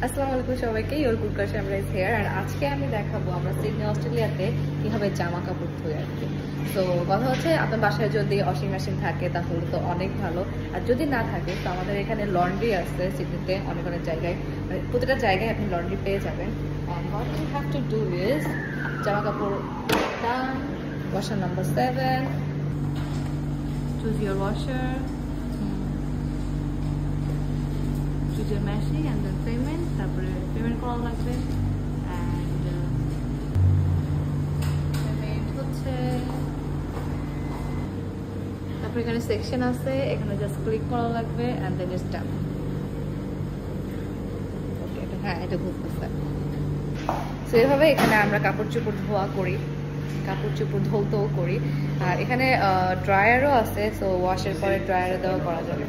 আসসালামু আলাইকুম সবাইকে, ইওর গুড কার শামরাইজ হেয়ার। আর আজকে আমি দেখাবো আমরা সিডনি অস্ট্রেলিয়াতে কিভাবে জামা কাপড় ধুই আর কি। তো কথা হচ্ছে, আপনার বাসায় যদি ওয়াশিং মেশিন থাকে তাহলে তো অনেক ভালো, আর যদি না থাকে তো আমাদের এখানে লন্ড্রি আছে সিডনিতে অনেক অনেক জায়গায়, মানে প্রতিটা জায়গায় আপনি লন্ড্রি পেয়ে যাবেন। And what you have to do is, জামা কাপড় done, washer number 7, choose your washer, choose your machine and then payment, তারপরে পেমেন্ট করা লাগবে। and পেমেন্ট হচ্ছে, তারপরে এখানে সেকশন আছে, এখানে জাস্ট ক্লিক করা লাগবে and then just tap. ওকে, এটা হ্যাঁ এটা ঘুরতেছে। সো এভাবে এখানে আমরা কাপড় চোপড় ধোয়া করি, কাপড় চোপড় ধুতেও করি। আর এখানে ড্রায়ারও আছে, সো ওয়াশের পরে ড্রায়ারে দেওয়া করা যাবে।